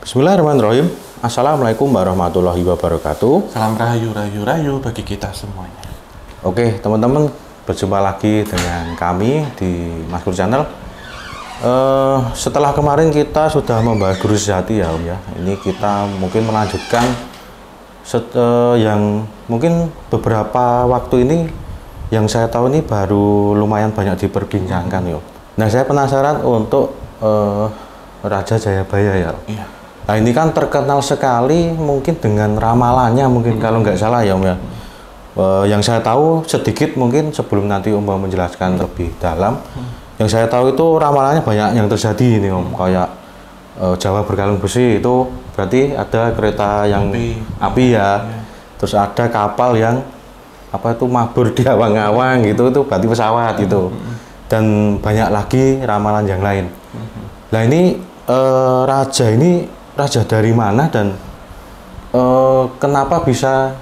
Bismillahirrahmanirrahim. Assalamualaikum warahmatullahi wabarakatuh. Salam rahayu bagi kita semuanya. Oke teman-teman, berjumpa lagi dengan kami di Maskur Channel. Setelah kemarin kita sudah membahas guru sejati ya Om ya. Ini kita mungkin melanjutkan yang mungkin beberapa waktu ini yang saya tahu ini baru lumayan banyak diperbincangkan ya. Nah saya penasaran untuk Raja Jayabaya ya. Iya. Nah ini kan terkenal sekali mungkin dengan ramalannya mungkin kalau nggak salah ya Om ya. Yang saya tahu sedikit mungkin sebelum nanti Om menjelaskan lebih dalam. Yang saya tahu itu ramalannya banyak yang terjadi ini Om. Kayak Jawa berkalung besi itu berarti ada kereta yang api ya. Terus ada kapal yang apa itu mabur di awang-awang gitu, itu berarti pesawat gitu. Dan banyak lagi ramalan yang lain. Nah ini raja dari mana dan kenapa bisa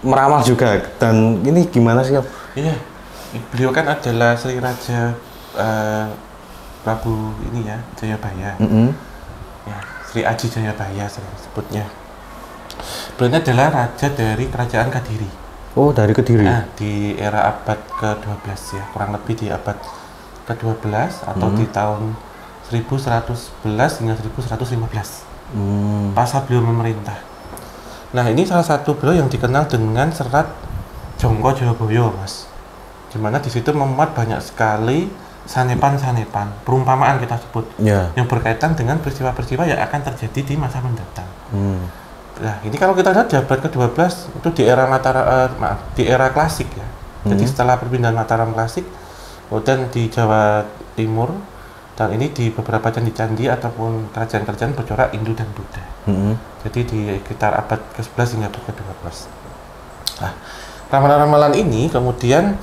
meramal juga, dan ini gimana sih Om? Iya, beliau kan adalah Sri Raja Prabu ini ya, Jayabaya. Ya, Sri Aji Jayabaya sering sebutnya. Beliau adalah raja dari Kerajaan Kediri. Oh, dari Kediri. Nah, di era abad ke-12 ya, kurang lebih di abad ke-12 atau di tahun 1111 hingga 1115. Masa beliau memerintah. Nah ini salah satu beliau yang dikenal dengan serat Jongko Joyoboyo Mas, dimana di situ memuat banyak sekali sanepan-sanepan, perumpamaan kita sebut, yang berkaitan dengan peristiwa-peristiwa yang akan terjadi di masa mendatang. Nah ini kalau kita lihat di abad ke-12 itu di era di era klasik ya. Jadi setelah perpindahan Mataram klasik, kemudian di Jawa Timur, dan ini di beberapa candi-candi ataupun kerajaan-kerajaan bercorak Hindu dan Buddha. Jadi di sekitar abad ke-11 hingga abad ke-12. Nah, ramalan-ramalan ini kemudian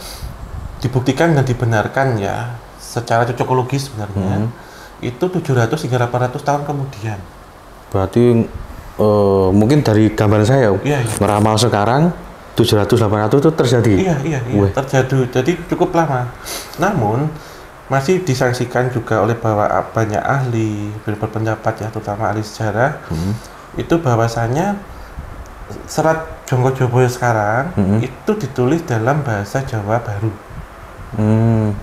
dibuktikan dan dibenarkan ya secara cocokologis sebenarnya. Itu 700 hingga 800 tahun kemudian. Berarti mungkin dari gambaran saya meramal sekarang 700-800 itu terjadi? Iya, terjadi. Jadi cukup lama. Namun masih disaksikan juga oleh banyak ahli berpendapat ya, terutama ahli sejarah, itu bahwasanya serat Jongko Joyoboyo sekarang itu ditulis dalam bahasa Jawa Baru.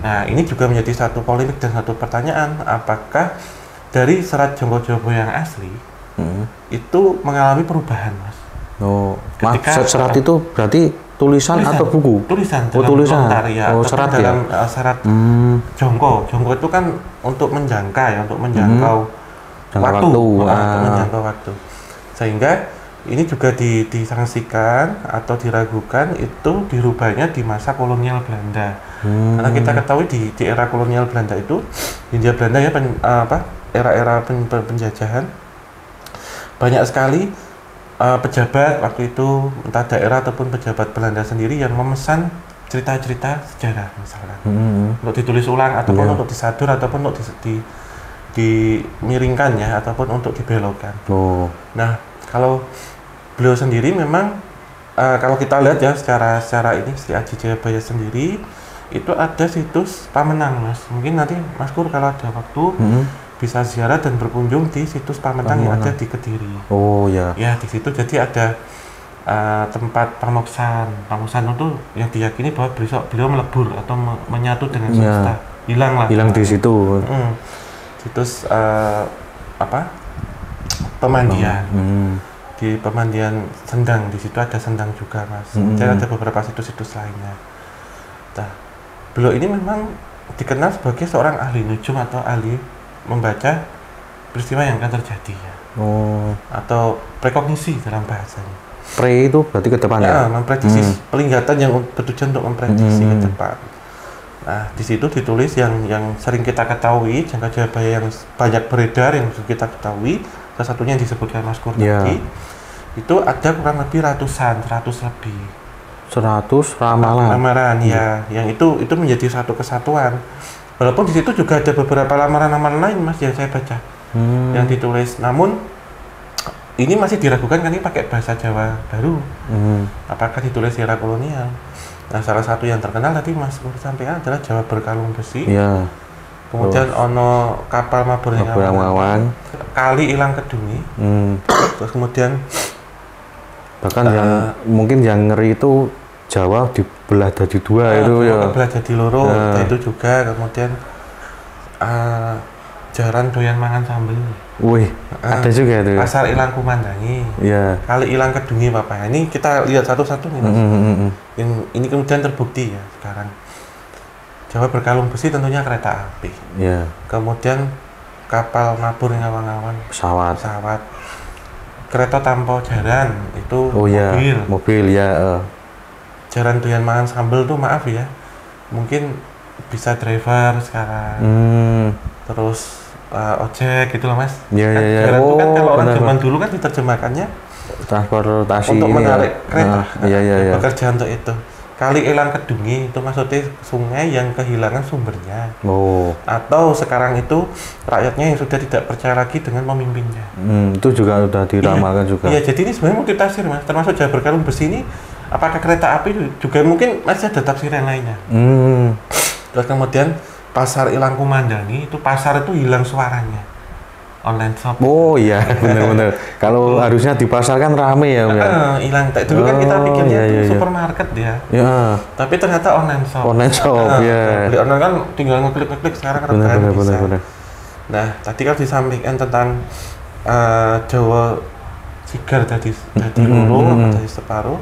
Nah ini juga menjadi satu polemik dan satu pertanyaan, apakah dari serat Jongko Joyoboyo yang asli itu mengalami perubahan Mas? Serat itu berarti tulisan atau buku? Tulisan. Tulisan. Ya, serat dalam, ya. Serat Jongko itu kan untuk menjangka ya, untuk menjangkau waktu. Untuk menjangkau waktu. Sehingga ini juga disangsikan atau diragukan itu dirubahnya di masa kolonial Belanda. Karena kita ketahui di era kolonial Belanda itu, Hindia Belanda ya, era-era penjajahan, banyak sekali pejabat waktu itu, entah daerah ataupun pejabat Belanda sendiri yang memesan cerita-cerita sejarah misalkan untuk ditulis ulang ataupun untuk disadur ataupun untuk dimiringkan ya, ataupun untuk dibelokkan. Nah kalau beliau sendiri memang kalau kita lihat ya secara ini Sri Aji Jayabaya sendiri itu ada situs Pamenang Mas. Mungkin nanti Mas Kur kalau ada waktu bisa ziarah dan berkunjung di situs Pamenang yang ada di Kediri. Ya di situ jadi ada tempat pamoksan itu yang diyakini bahwa besok beliau melebur atau menyatu dengan semesta. Hilang di situ. Situs pemandian. Di pemandian Sendang, di situ ada Sendang juga Mas. Dan ada beberapa situs-situs lainnya. Nah, beliau ini memang dikenal sebagai seorang ahli nujum atau ahli membaca peristiwa yang akan terjadi ya. Atau prekognisi dalam bahasanya. Pre itu berarti ke depan ya? Memprediksi penglihatan yang bertujuan untuk memprediksi ke depan. Nah, di situ ditulis yang sering kita ketahui, Jangka Jayabaya yang banyak beredar, yang kita ketahui, salah satunya yang disebutkan Mas Kur tadi, itu ada kurang lebih 100 lebih. 100 ramalan ya, yang itu menjadi satu kesatuan. Walaupun di situ juga ada beberapa lamaran-lamaran lain Mas yang saya baca, yang ditulis. Namun ini masih diragukan kan ini pakai bahasa Jawa Baru. Apakah ditulis era kolonial? Nah salah satu yang terkenal tadi Mas sampaikan adalah Jawa Berkalung Besi. kemudian ono kapal mabur yang awan, kali ilang kedungi, terus kemudian bahkan yang mungkin yang ngeri itu Jawa dibelah jadi dua itu ya. Dibelah jadi loro, itu juga kemudian jaran doyan mangan sambel. Wih, ada juga itu. Pasar ilang kumandangi. Iya. Kali ilang kedungi Bapak. Ini kita lihat satu-satu nih Mas. Ini kemudian terbukti ya sekarang. Jawa berkalung besi tentunya kereta api. Iya. Kemudian kapal mabur ngawang-ngawang. Pesawat. Kereta tanpa jaran itu mobil. Mobil ya. Jaran doyan mangan sambel tuh maaf ya. Mungkin bisa driver sekarang. Terus ojek gitu loh Mas. Iya. Jaran itu kan kalau orang zaman dulu kan diterjemahkannya transportasi untuk menarik kereta. Iya. Bekerja untuk itu. Kali ilang kedungi itu maksudnya sungai yang kehilangan sumbernya. Atau sekarang itu rakyatnya yang sudah tidak percaya lagi dengan pemimpinnya. Itu juga sudah diramalkan juga. Iya, jadi ini sebenarnya multitafsir Mas. Termasuk Jawa berkalung besi ini, apakah kereta api juga mungkin masih ada tafsir yang lainnya. Terus kemudian pasar ilang kumandangi itu pasar itu hilang suaranya. Online shop. Oh iya, benar-benar. Kalau harusnya di pasar kan rame ya. Hilang. Dulu kan kita pikirnya itu supermarket ya. Iya. Tapi ternyata online shop. Online shop ya. Beli online kan tinggal ngeklik-ngeklik sekarang rebahan bisa. Benar. Nah, tadi kan disampaikan tentang Jawa sigar tadi loro, tadi separuh.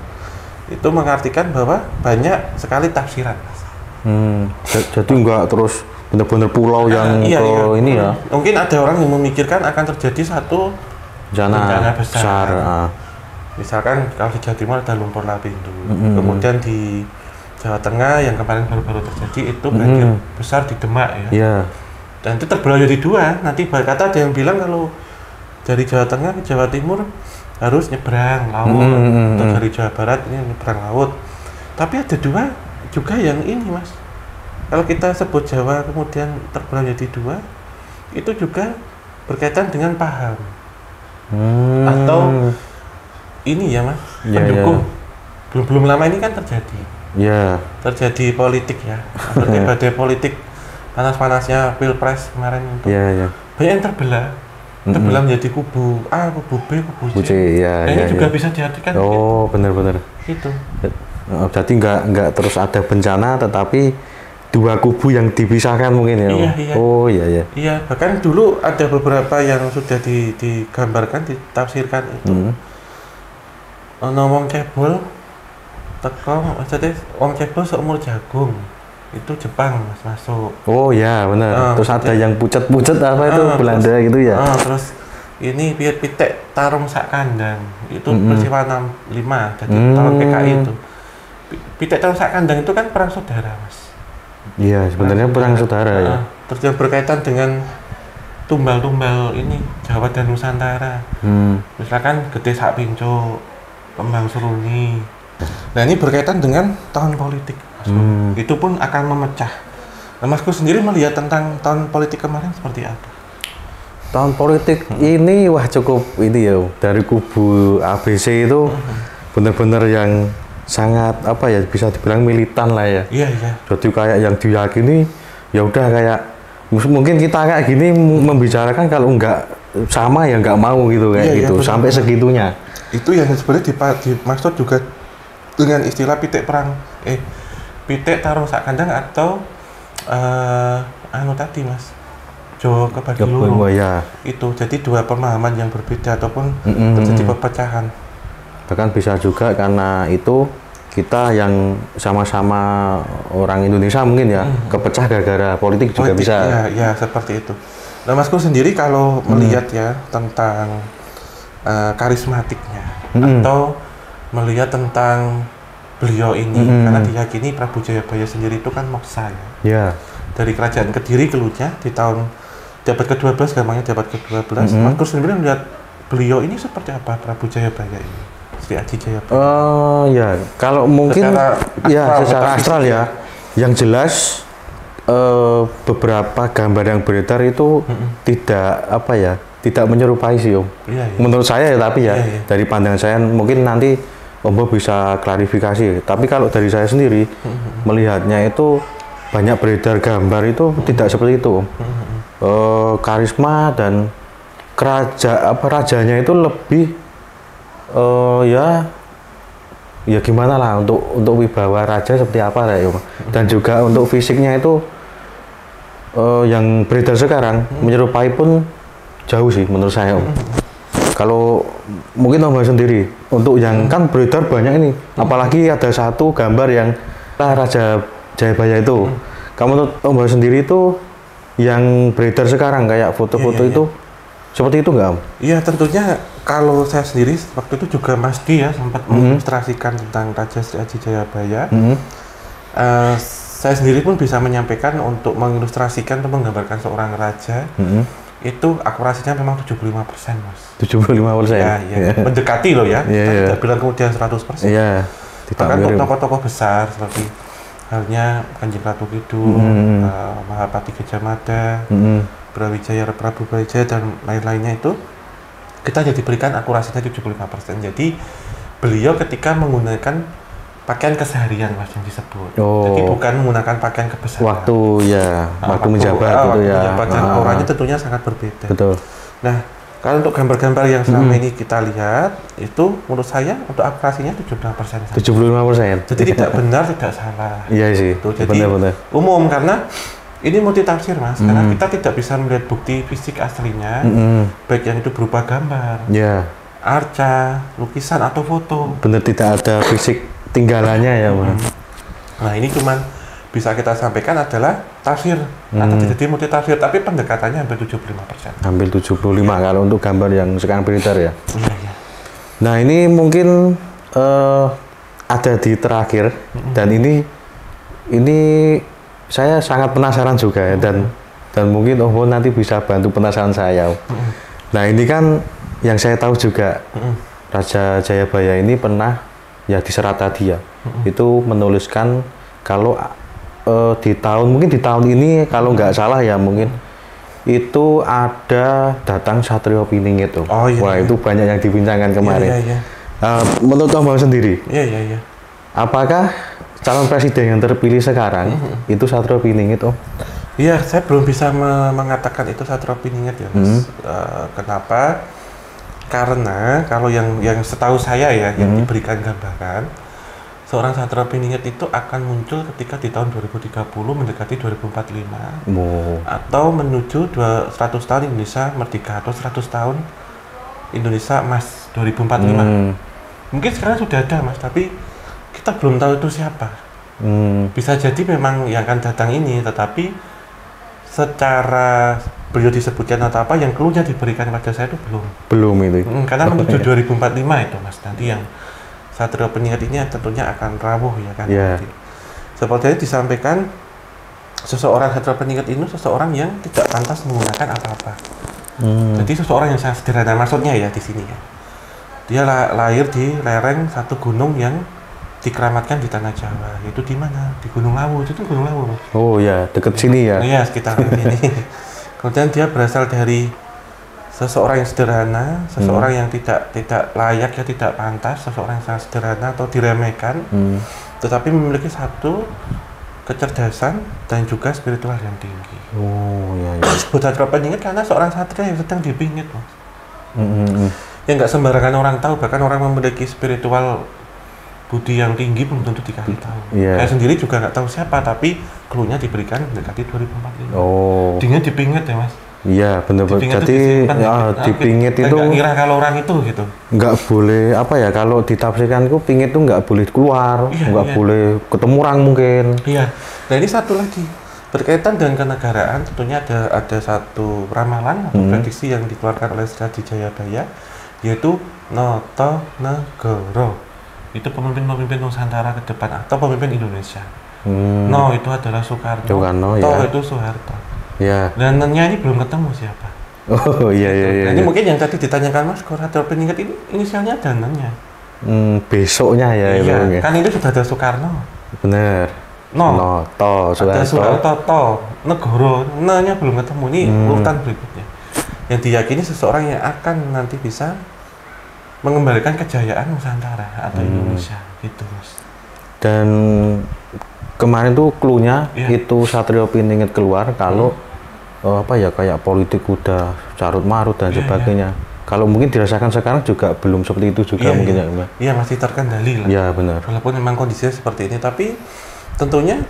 Itu mengartikan bahwa banyak sekali tafsiran. Jadi enggak terus benar-benar pulau yang ini ya. Mungkin ada orang yang memikirkan akan terjadi satu bencana besar. Misalkan kalau di Jawa Timur ada lumpur lapindo, kemudian di Jawa Tengah yang kemarin baru-baru terjadi itu banjir besar di Demak ya. Dan itu terbelah jadi dua. Nanti kata ada yang bilang kalau dari Jawa Tengah ke Jawa Timur harus nyebrang laut, atau dari Jawa Barat ini nyebrang laut. Tapi ada dua juga yang ini Mas. Kalau kita sebut Jawa kemudian terbelah jadi dua, itu juga berkaitan dengan paham. Atau ini ya Mas, pendukung. Belum lama ini kan terjadi. Terjadi politik ya. Badai politik panas-panasnya Pilpres kemarin itu. Banyak yang terbelah. Terbelah menjadi kubu A, kubu B, kubu C. Ini juga bisa diartikan. Benar-benar. Itu. Jadi nggak terus ada bencana, tetapi dua kubu yang dipisahkan mungkin ya. Iya. Iya, bahkan dulu ada beberapa yang sudah digambarkan, ditafsirkan itu. Wong cebol teko, maksudnya wong cebol seumur jagung. Itu Jepang Mas masuk. Benar. Terus ada yang pucet-pucet apa itu Belanda gitu ya. Terus ini pitek tarung sak kandang. Itu peristiwa 65 jadi tahun PKI itu. Pitek tarung sak kandang itu kan perang saudara Mas. Iya, sebenarnya perang saudara ya. Terus yang berkaitan dengan tumbal-tumbal ini Jawa dan Nusantara. Misalkan Gede Sak Pinco, Kembang Seruni. Nah, ini berkaitan dengan tahun politik. Itu pun akan memecah. Nah, Masku sendiri melihat tentang tahun politik kemarin seperti apa? Tahun politik ini cukup ini ya, dari kubu ABC itu benar-benar yang sangat bisa dibilang militan lah ya. Iya. Jadi kayak yang diyakini ya udah kayak mungkin kita kayak gini membicarakan kalau nggak sama ya nggak mau gitu kayak gitu sampai segitunya. Itu yang sebenarnya dimaksud juga dengan istilah pitek pitek tarung sak kandang atau tadi Mas. Jawa kebagi loro. Itu jadi dua pemahaman yang berbeda ataupun terjadi perpecahan. Bahkan bisa juga karena itu kita yang sama-sama orang Indonesia mungkin ya kepecah gara-gara politik juga bisa. Ya seperti itu. Nah Masku sendiri kalau melihat ya tentang karismatiknya atau melihat tentang beliau ini karena diyakini Prabu Jayabaya sendiri itu kan moksa ya. Dari kerajaan Kediri keluarnya di tahun jabat ke-12 gampangnya jabat ke-12. Masku sendiri melihat beliau ini seperti apa Prabu Jayabaya ini? Aji Jayabaya. Kalau mungkin secara astral ya. Yang jelas beberapa gambar yang beredar itu tidak menyerupai sih Om. Menurut saya ya tapi dari pandangan saya mungkin nanti Om Bo bisa klarifikasi. Tapi kalau dari saya sendiri melihatnya itu banyak beredar gambar itu tidak seperti itu. Karisma dan rajanya itu lebih ya gimana lah untuk wibawa raja seperti apa ya. Dan juga untuk fisiknya itu yang beredar sekarang menyerupai pun jauh sih menurut saya. Kalau mungkin Om sendiri untuk yang kan beredar banyak ini, apalagi ada satu gambar yang Raja Jayabaya itu. Kamu menurut Om sendiri itu yang beredar sekarang kayak foto-foto itu seperti itu nggak Om? Iya, tentunya kalau saya sendiri waktu itu juga Mas Di ya sempat mengilustrasikan tentang Raja Jayabaya. Saya sendiri pun bisa menyampaikan untuk mengilustrasikan atau menggambarkan seorang raja. Itu akurasinya memang 75%, Mas. 75%? Ya. Mendekati loh ya. Kita tidak bilang kemudian 100%. Iya. Bahkan untuk tokoh-tokoh besar seperti halnya Kanjeng Ratu Kidul, Mahapati Gajah Mada, Prabu Brawijaya dan lain-lainnya itu kita jadi berikan akurasinya 75%. Jadi beliau ketika menggunakan pakaian keseharian Mas yang disebut. Jadi bukan menggunakan pakaian kebesaran. Waktu menjabat gitu ya. Menjabat dan auranya tentunya sangat berbeda. Betul. Nah, kalau untuk gambar-gambar yang selama ini kita lihat itu menurut saya untuk akurasinya 75%. 75%. Jadi tidak benar, tidak salah. Iya sih. Jadi benar. umum karena ini multi tafsir Mas, karena kita tidak bisa melihat bukti fisik aslinya, baik yang itu berupa gambar, arca, lukisan atau foto. Benar, tidak ada fisik tinggalannya ya Mas. Nah ini cuman bisa kita sampaikan adalah tafsir atau jadi multi tafsir, tapi pendekatannya hampir 75%. Hampir 75 kalau untuk gambar yang sekarang beredar ya. Iya. Nah ini mungkin ada di terakhir dan ini saya sangat penasaran juga ya dan mungkin Om nanti bisa bantu penasaran saya. Nah ini kan yang saya tahu juga Raja Jayabaya ini pernah ya di Serat tadi ya, itu menuliskan kalau di tahun ini kalau nggak salah ya mungkin itu ada datang Satrio Piningit tuh. Wah itu banyak yang dibincangkan kemarin. Menurut Om sendiri, apakah calon presiden yang terpilih sekarang itu Satrio Piningit Om? Iya, saya belum bisa mengatakan itu Satrio Piningit ya Mas. Kenapa? Karena kalau yang setahu saya ya yang diberikan gambaran seorang Satrio Piningit itu akan muncul ketika di tahun 2030 mendekati 2045 atau menuju 100 tahun Indonesia merdeka atau 100 tahun Indonesia emas 2045. Mungkin sekarang sudah ada Mas, tapi kita belum tahu itu siapa. Bisa jadi memang yang akan datang ini, tetapi secara beliau disebutkan atau apa yang clue-nya diberikan pada saya itu belum itu karena menuju 2045 itu Mas, nanti yang Satrio Piningit ini tentunya akan rawuh ya kan. Seperti disampaikan seseorang Satrio Piningit ini seseorang yang tidak pantas menggunakan apa-apa. Jadi seseorang yang sangat sederhana maksudnya ya di sini ya, dia lahir di lereng satu gunung yang dikeramatkan di tanah Jawa, yaitu di mana? Di Gunung Lawu. Itu Gunung Lawu Mas. Oh ya, dekat sini ya. Iya, sekitar ini. Kemudian dia berasal dari seseorang yang sederhana, seseorang yang tidak layak ya, tidak pantas, seseorang yang sangat sederhana atau diremehkan, tetapi memiliki satu kecerdasan dan juga spiritual yang tinggi. Disebut Satrio Piningit karena seorang satria yang sedang dipingit Mas. Yang nggak sembarangan orang tahu, bahkan orang memiliki spiritual budi yang tinggi belum tentu dikasih tahu. Saya sendiri juga nggak tahu siapa, tapi clue-nya diberikan mendekati 2045. Dengan dipingit ya Mas. Iya benar. Jadi dipingit itu nggak ngira kalau orang itu gitu. Nggak boleh apa ya, kalau ditafsirkan itu pingit itu nggak boleh keluar, nggak boleh ketemu orang mungkin. Iya. Nah ini satu lagi berkaitan dengan kenegaraan, tentunya ada satu ramalan atau prediksi yang dikeluarkan oleh Raja Jayabaya, yaitu Noto Negoro. Itu pemimpin-pemimpin Nusantara ke depan atau pemimpin Indonesia. No itu adalah Soekarno, To itu Soeharto. Dan N-nya ini belum ketemu siapa. Ini mungkin yang tadi ditanyakan Mas, Satrio Piningit ini inisialnya ada N-nya. Besoknya ya. Iya, kan itu sudah ada Soekarno. Bener. To ada Soeharto, To, Negoro, N-nya belum ketemu. Ini urutan berikutnya. Yang diyakini seseorang yang akan nanti bisa mengembalikan kejayaan Nusantara atau Indonesia gitu Mas. Dan kemarin tuh clue-nya Iya. itu Satrio Piningit keluar kalau apa ya kayak politik udah carut marut dan sebagainya. Kalau mungkin dirasakan sekarang juga belum seperti itu juga mungkin ya Mbak. Iya, masih terkendali lah. Iya benar. Walaupun memang kondisinya seperti ini, tapi tentunya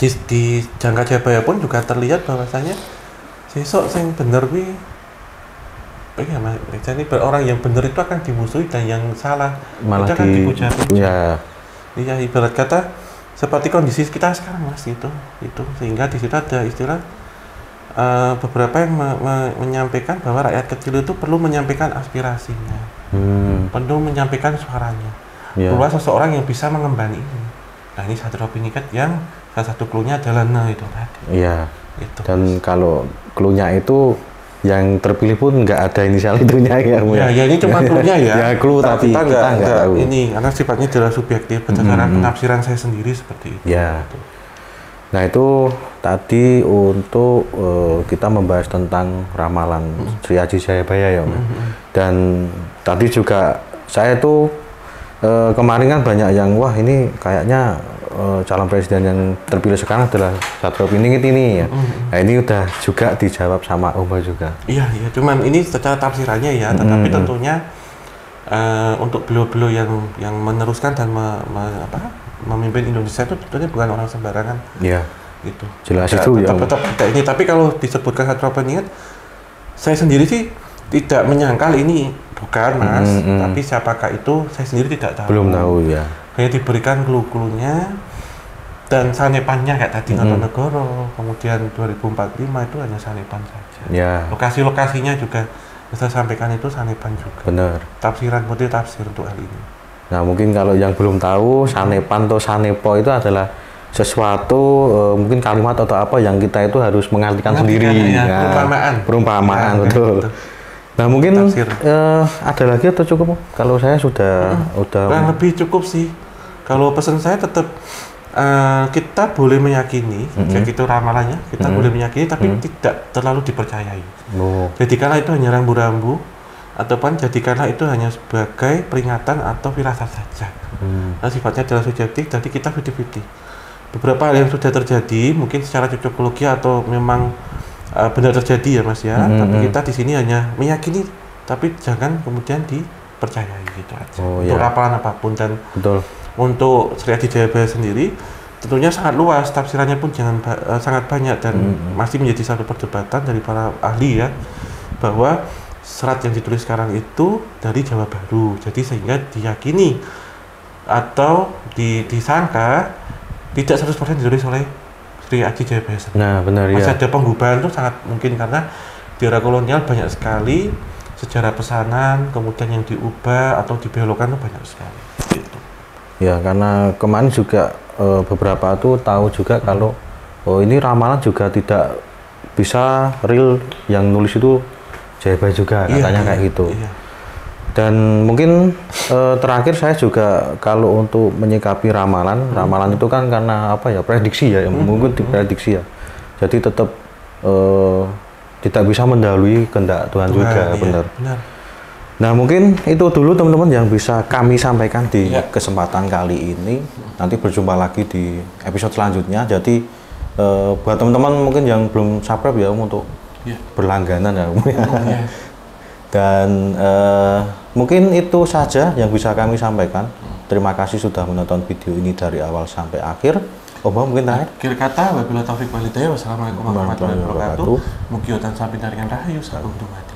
di jangka Jayabaya pun juga terlihat bahwasanya sesok yang bener kuwi ya Mas, jadi orang yang benar itu akan dimusuhi dan yang salah Malah itu akan dipuja-puja. ya Iya, ibarat kata seperti kondisi kita sekarang Mas itu sehingga di situ ada istilah beberapa yang menyampaikan bahwa rakyat kecil itu perlu menyampaikan aspirasinya, perlu menyampaikan suaranya, perlu seseorang yang bisa mengemban ini. Nah ini Satrio Piningit yang salah satu clue-nya adalah itu tadi. Iya. Itu. Dan kalau clue-nya itu yang terpilih pun nggak ada inisial itunya ya. Ya ini cuma clue-nya ya. Ya clue tapi kita nggak tahu. Ini karena sifatnya adalah subjektif berdasarkan penafsiran saya sendiri seperti itu. Ya. Nah itu tadi untuk kita membahas tentang ramalan Sri Aji Jayabaya ya Om. Dan tadi juga saya tuh kemarin kan banyak yang wah ini kayaknya calon presiden yang terpilih sekarang adalah Satrio Piningit ini ya. Nah ini udah juga dijawab sama Om juga. Iya, cuman ini secara tafsirannya ya, tetapi tentunya untuk beliau-beliau yang meneruskan dan memimpin Indonesia itu tentunya bukan orang sembarangan. Iya. Itu. Jelas itu ya. Tetap ini, tapi kalau disebutkan Satrio Piningit, saya sendiri sih tidak menyangkal ini bukan Mas, tapi siapakah itu saya sendiri tidak tahu. Belum tahu ya. Kayak diberikan clue-cluenya dan sanepannya kayak tadi Notonegoro, kemudian 2045 itu hanya sanepan saja. Ya. Lokasi-lokasinya juga saya sampaikan itu sanepan juga. Benar. Tafsiran multi tafsir untuk hal ini. Nah mungkin kalau yang belum tahu sanepan atau sanepo itu adalah sesuatu mungkin kalimat atau apa yang kita itu harus mengartikan sendiri. Ya, nah, perumpamaan ya, betul. Nah mungkin ada lagi atau cukup? Kalau saya sudah kurang lebih cukup sih. Kalau pesan saya tetap kita boleh meyakini, kayak gitu ramalannya, kita boleh meyakini tapi tidak terlalu dipercayai. Jadikanlah itu hanya rambu-rambu ataupun jadikanlah itu hanya sebagai peringatan atau firasat saja. Nah, sifatnya adalah subjektif, jadi kita 50-50. Beberapa hal yang sudah terjadi mungkin secara cocokologi atau memang benar terjadi ya Mas ya, tapi kita di sini hanya meyakini, tapi jangan kemudian dipercayai gitu aja. Untuk ramalan apapun dan untuk Sri Aji Jayabaya sendiri tentunya sangat luas, tafsirannya pun sangat banyak dan masih menjadi satu perdebatan dari para ahli ya, bahwa serat yang ditulis sekarang itu dari Jawa Baru, jadi sehingga diyakini atau disangka tidak 100% ditulis oleh Sri Aji Jayabaya sendiri. Nah benar ya. Masih ada pengubahan itu sangat mungkin karena di era kolonial banyak sekali sejarah pesanan kemudian yang diubah atau dibelokkan itu banyak sekali. Gitu. Ya karena kemarin juga beberapa tuh tahu juga kalau ini ramalan juga tidak bisa real yang nulis itu Jayabaya juga katanya kayak gitu. Iya. Dan mungkin terakhir saya juga kalau untuk menyikapi ramalan, ramalan itu kan karena apa ya prediksi ya, mungkin diprediksi ya. Jadi tetap tidak bisa mendahului kehendak Tuhan juga, benar. Nah mungkin itu dulu teman-teman yang bisa kami sampaikan di kesempatan kali ini. Nanti berjumpa lagi di episode selanjutnya. Jadi buat teman-teman mungkin yang belum subscribe ya untuk berlangganan ya. Dan mungkin itu saja yang bisa kami sampaikan. Terima kasih sudah menonton video ini dari awal sampai akhir. Mungkin terakhir. Akhir kata, wabillahi taufiq wal hidayah. Wassalamualaikum warahmatullahi wabarakatuh. Mugi wonten sampindaringan rahayu sakum dumadi.